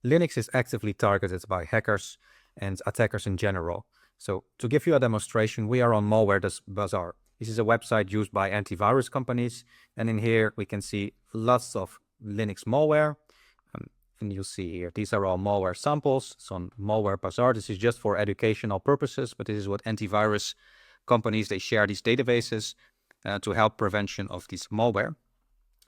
Linux is actively targeted by hackers and attackers in general. So to give you a demonstration, we are on Malware Bazaar. This is a website used by antivirus companies. And in here, we can see lots of Linux malware. And you'll see here, these are all malware samples. It's on Malware Bazaar. This is just for educational purposes, but this is what antivirus companies, they share these databases to help prevention of this malware.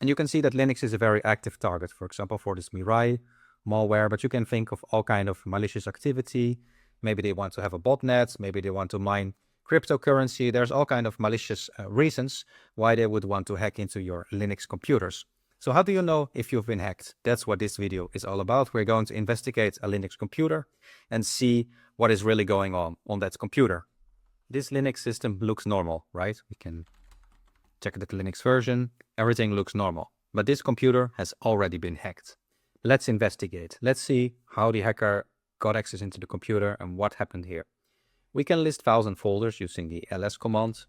And you can see that Linux is a very active target, for example, for this Mirai malware, but you can think of all kind of malicious activity. Maybe they want to have a botnet, maybe they want to mine cryptocurrency. There's all kind of malicious reasons why they would want to hack into your Linux computers. So how do you know if you've been hacked? That's what this video is all about. We're going to investigate a Linux computer and see what is really going on that computer. This Linux system looks normal, right? We can check the Linux version. Everything looks normal, but this computer has already been hacked. Let's investigate. Let's see how the hacker got access into the computer and what happened here. We can list files and folders using the ls command,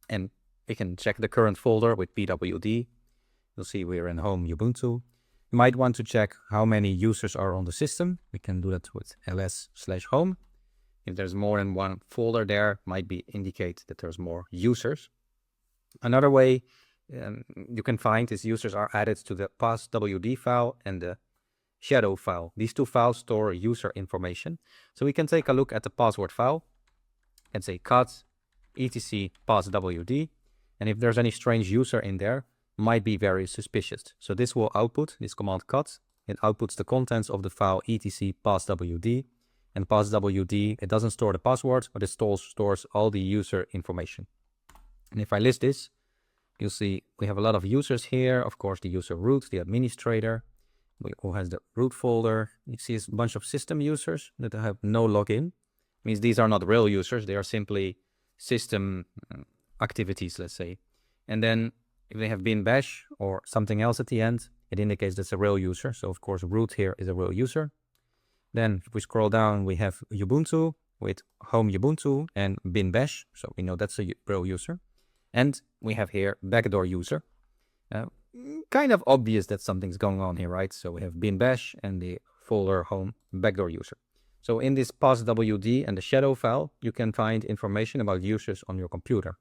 and we can check the current folder with pwd. You'll see we're in home Ubuntu. You might want to check how many users are on the system. We can do that with ls/home. If there's more than one folder there, might indicate that there's more users. Another way you can find is users are added to the passwd file and the shadow file. These two files store user information. So we can take a look at the password file and say cut etc passwd. And if there's any strange user in there, might be very suspicious. So this will output, this command cut, it outputs the contents of the file etc passwd. And passwd, it doesn't store the password, but it stores all the user information. And if I list this, you'll see we have a lot of users here. Of course, the user root, the administrator, who has the root folder. You see a bunch of system users that have no login. Means these are not real users. They are simply system activities, let's say. And then if they have bin bash or something else at the end, it indicates that's a real user. So of course, root here is a real user. Then if we scroll down, we have Ubuntu with home Ubuntu and bin bash. So we know that's a real user. And we have here backdoor user. Kind of obvious that something's going on here, right? So we have bin bash and the folder home backdoor user. So in this passwd and the shadow file, you can find information about users on your computer.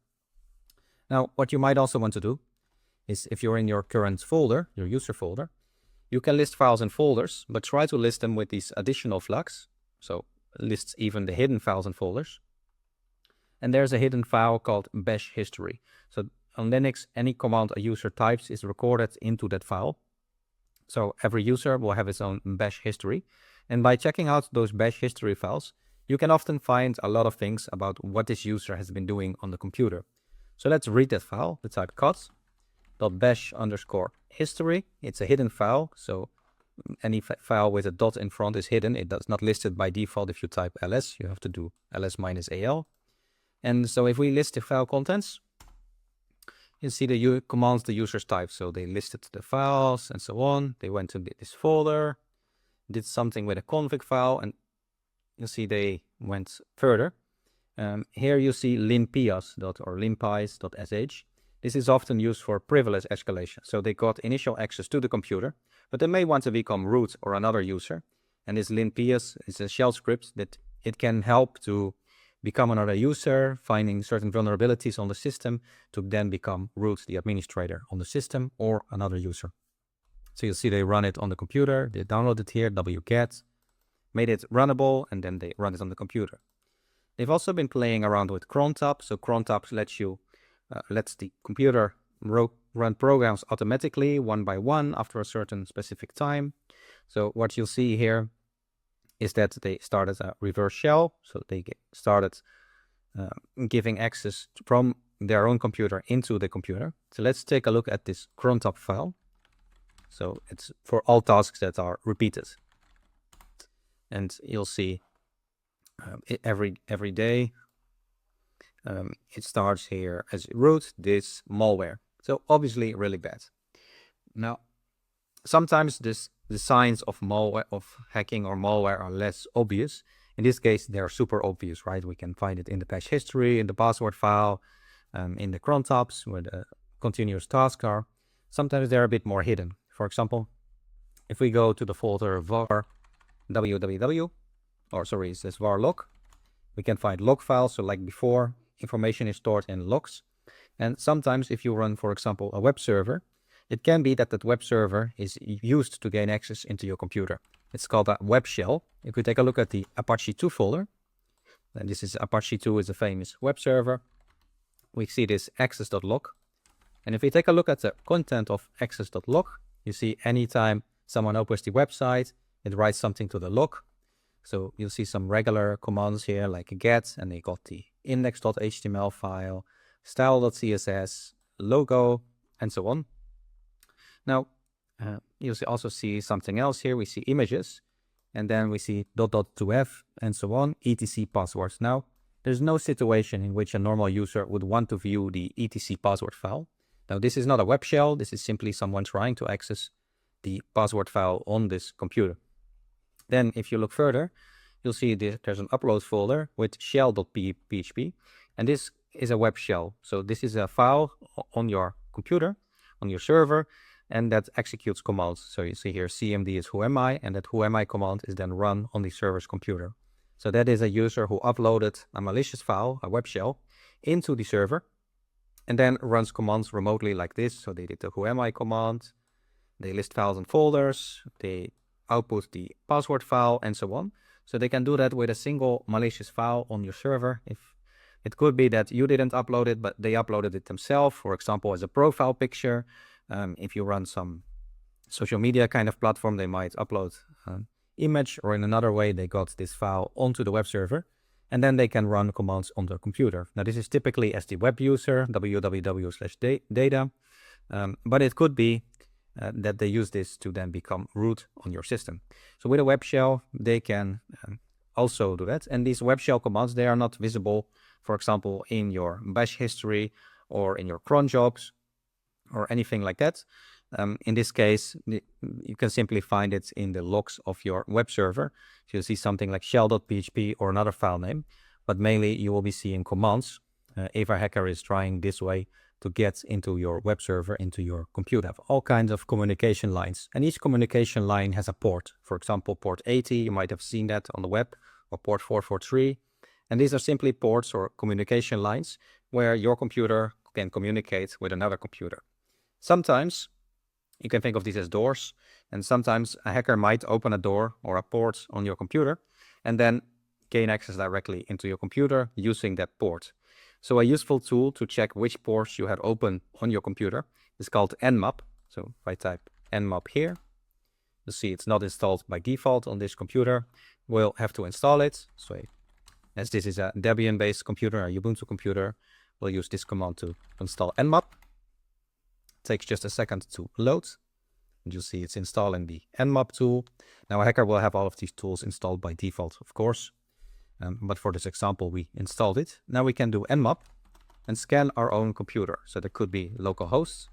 Now, what you might also want to do is if you're in your current folder, your user folder, you can list files and folders, but try to list them with these additional flags. So lists even the hidden files and folders. And there's a hidden file called bash history. So on Linux, any command a user types is recorded into that file. So every user will have its own bash history. And by checking out those bash history files, you can often find a lot of things about what this user has been doing on the computer. So let's read that file. Let's type cut.bash_history. It's a hidden file. So any file with a dot in front is hidden. It does not listed by default if you type ls. You have to do ls-al. And so if we list the file contents, you see the commands the users type. So they listed the files and so on. They went to this folder, did something with a config file, and you see they went further. Here you see limpias.sh. This is often used for privilege escalation. So they got initial access to the computer, but they may want to become root or another user. And this limpias is a shell script that it can help to become another user, finding certain vulnerabilities on the system to then become root, the administrator on the system, or another user. So you'll see they run it on the computer, they download it here, wget, made it runnable, and then they run it on the computer. They've also been playing around with crontab. So crontab lets the computer run programs automatically, one by one, after a certain specific time. So what you'll see here is that they started a reverse shell. So they started giving access from their own computer into the computer. So let's take a look at this crontab file. So it's for all tasks that are repeated. And you'll see every day it starts here as root this malware. So obviously really bad. Now, sometimes the signs of malware, of hacking or malware are less obvious. In this case, they're super obvious, right? We can find it in the bash history, in the password file, in the crontabs where the continuous tasks are. Sometimes they're a bit more hidden. For example, If we go to the folder var www, or sorry, it says var log, we can find log files. So like before, information is stored in logs. And sometimes if you run, for example, a web server, it can be that that web server is used to gain access into your computer. It's called a web shell. If we take a look at the Apache 2 folder, and this is Apache 2 is a famous web server, we see this access.log. And if we take a look at the content of access.log, you see anytime someone opens the website, it writes something to the log. So you'll see some regular commands here like get, and they got the index.html file, style.css, logo, and so on. Now, you'll also see something else here. We see images, and then we see .2f, and so on, etc passwords. Now, there's no situation in which a normal user would want to view the etc password file. Now, this is not a web shell. This is simply someone trying to access the password file on this computer. Then if you look further, you'll see there's an upload folder with shell.php, and this is a web shell. So this is a file on your computer, on your server, and that executes commands. So you see here cmd is whoami, and that whoami command is then run on the server's computer. So that is a user who uploaded a malicious file, a web shell, into the server, and then runs commands remotely like this. So they did the whoami command, they list files and folders, they output the password file, and so on. So they can do that with a single malicious file on your server. If it could be that you didn't upload it, but they uploaded it themselves, for example, as a profile picture. If you run some social media kind of platform, they might upload an image, or in another way, they got this file onto the web server, and then they can run commands on their computer. Now, this is typically as the web user, www/data, but it could be that they use this to then become root on your system. So with a web shell, they can also do that. And these web shell commands, they are not visible, for example, in your bash history or in your cron jobs or anything like that. In this case, you can simply find it in the logs of your web server. So you'll see something like shell.php or another file name, but mainly you will be seeing commands. If a hacker is trying this way to get into your web server, into your computer. Have all kinds of communication lines, and each communication line has a port. For example, port 80, you might have seen that on the web, or port 443. And these are simply ports or communication lines where your computer can communicate with another computer. Sometimes you can think of these as doors, and sometimes a hacker might open a door or a port on your computer and then gain access directly into your computer using that port. So a useful tool to check which ports you had open on your computer is called nmap. So if I type nmap here, you'll see it's not installed by default on this computer. We'll have to install it. So as this is a Debian-based computer, a Ubuntu computer, we'll use this command to install nmap. It takes just a second to load. And you'll see it's installing the nmap tool. Now a hacker will have all of these tools installed by default, of course. But for this example, we installed it. Now we can do nmap and scan our own computer. So there could be local hosts,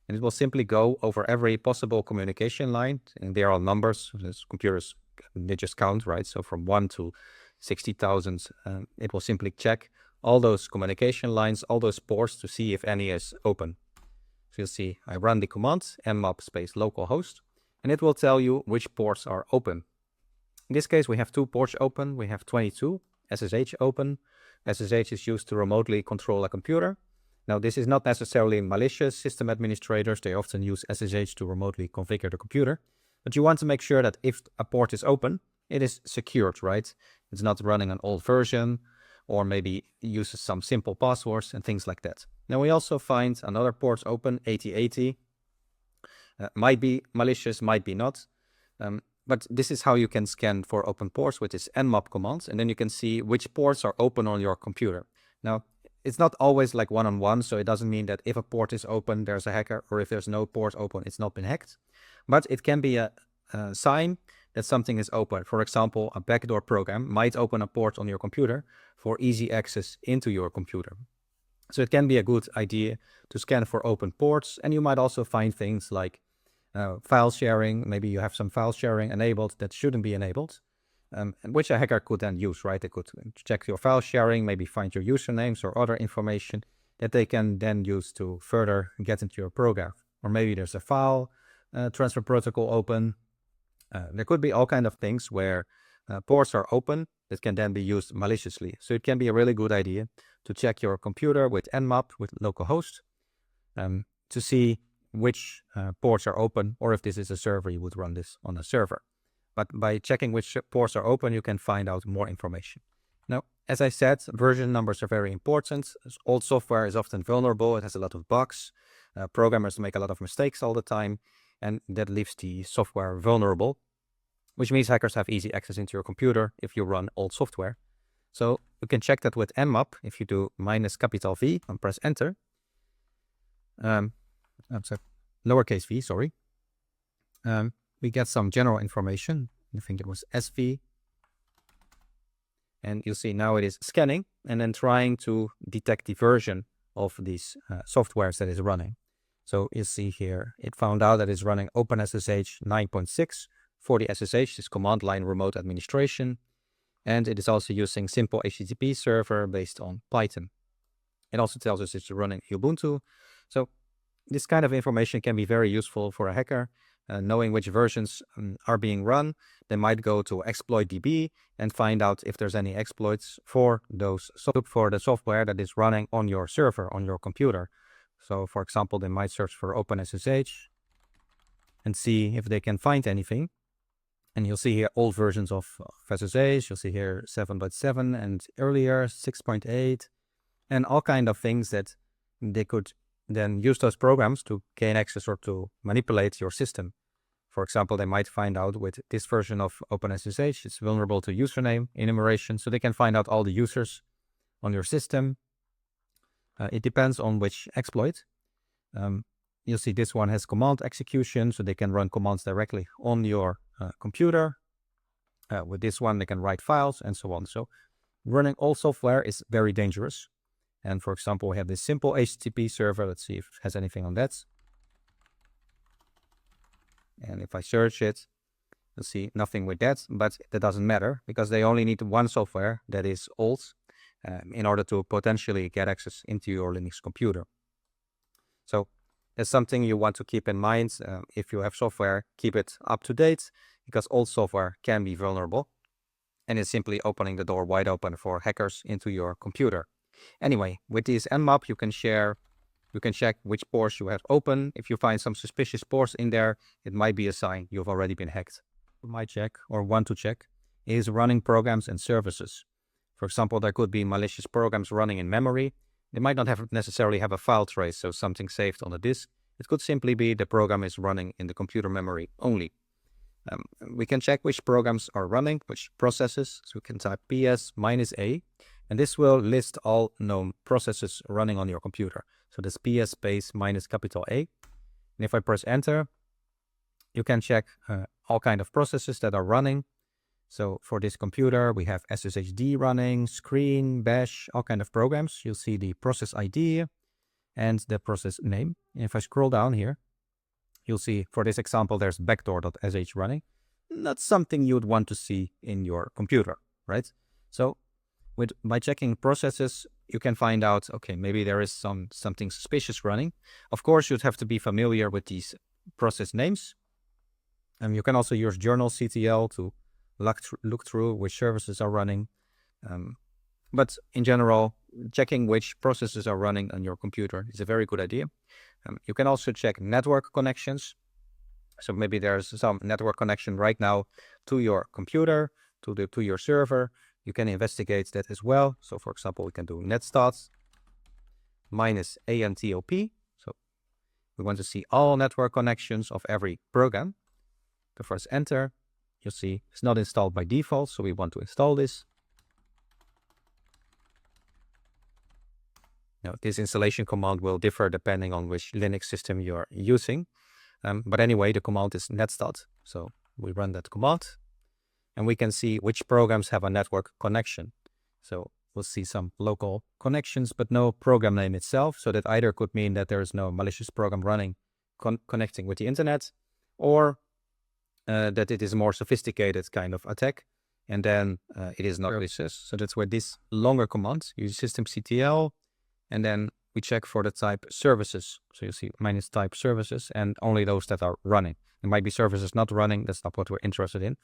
and it will simply go over every possible communication line. And they are all numbers. This computers, they just count, right? So from 1 to 60,000, it will simply check all those communication lines, all those ports to see if any is open. So you'll see I run the command nmap space localhost, and it will tell you which ports are open. In this case, we have 2 ports open. We have 22 SSH open. SSH is used to remotely control a computer. Now, this is not necessarily malicious. System administrators, they often use SSH to remotely configure the computer. But you want to make sure that if a port is open, it is secured, right? It's not running an old version, or maybe uses some simple passwords and things like that. Now, we also find another port open, 8080. Might be malicious, might be not. But this is how you can scan for open ports with this nmap command, and then you can see which ports are open on your computer. Now, it's not always like one-on-one, so it doesn't mean that if a port is open, there's a hacker, or if there's no port open, it's not been hacked. But it can be a sign that something is open. For example, a backdoor program might open a port on your computer for easy access into your computer. So it can be a good idea to scan for open ports, and you might also find things like file sharing. Maybe you have some file sharing enabled that shouldn't be enabled, which a hacker could then use, right? They could check your file sharing, maybe find your usernames or other information that they can then use to further get into your program. Or maybe there's a file transfer protocol open, There could be all kind of things where ports are open that can then be used maliciously. So it can be a really good idea to check your computer with nmap, with localhost, to see which ports are open, or if this is a server, you would run this on a server. But by checking which ports are open, you can find out more information. Now, as I said, version numbers are very important. Old software is often vulnerable. It has a lot of bugs. Programmers make a lot of mistakes all the time, and that leaves the software vulnerable, which means hackers have easy access into your computer if you run old software. So you can check that with nmap. If you do -V and press enter, lowercase v, sorry, we get some general information. I think it was SV. And you'll see now it is scanning and then trying to detect the version of these softwares that is running. So you see here, it found out that it's running OpenSSH 9.6 for the SSH, this command line remote administration. And it is also using simple HTTP server based on Python. It also tells us it's running Ubuntu. So this kind of information can be very useful for a hacker. Knowing which versions are being run, they might go to exploit.db and find out if there's any exploits for those, for the software that is running on your server, on your computer. So for example, they might search for OpenSSH and see if they can find anything. And you'll see here old versions of SSH. You'll see here 7.7 and earlier 6.8 and all kind of things that they could then use those programs to gain access or to manipulate your system. For example, they might find out with this version of OpenSSH, it's vulnerable to username enumeration, so they can find out all the users on your system. It depends on which exploit. You'll see this one has command execution, so they can run commands directly on your computer. With this one, they can write files and so on. So running all software is very dangerous. And for example, we have this simple HTTP server. Let's see if it has anything on that. And if I search it, you'll see nothing with that, but that doesn't matter because they only need one software that is old in order to potentially get access into your Linux computer. So that's something you want to keep in mind. If you have software, keep it up to date because old software can be vulnerable and it's simply opening the door wide open for hackers into your computer. Anyway, with this nmap, you can check which ports you have open. If you find some suspicious ports in there, it might be a sign you've already been hacked. You might check or want to check is running programs and services. For example, there could be malicious programs running in memory. They might not necessarily have a file trace, so something saved on the disk. It could simply be the program is running in the computer memory only. We can check which programs are running, which processes. So we can type ps-a, and this will list all known processes running on your computer. So this ps space -A. And if I press enter, you can check all kind of processes that are running. So for this computer, we have SSHD running, screen, bash, all kind of programs. You'll see the process ID and the process name. And if I scroll down here, you'll see for this example, there's backdoor.sh running. Not something you'd want to see in your computer, right? So by checking processes, you can find out, okay, maybe there is something suspicious running. Of course, you'd have to be familiar with these process names. And you can also use journalctl to look through which services are running. But in general, checking which processes are running on your computer is a very good idea. You can also check network connections. So maybe there's some network connection right now to your computer, to your server. You can investigate that as well. So for example, we can do netstats -antop. So we want to see all network connections of every program. To first enter, you'll see it's not installed by default, so we want to install this. Now, this installation command will differ depending on which Linux system you're using. But anyway, the command is netstat. So we run that command and we can see which programs have a network connection. So we'll see some local connections, but no program name itself. So that either could mean that there is no malicious program running connecting with the internet, or that it is a more sophisticated kind of attack. And then it is not malicious. So that's where this longer command, use systemctl, and then we check for the type services. So you see minus type services and only those that are running. There might be services not running. That's not what we're interested in.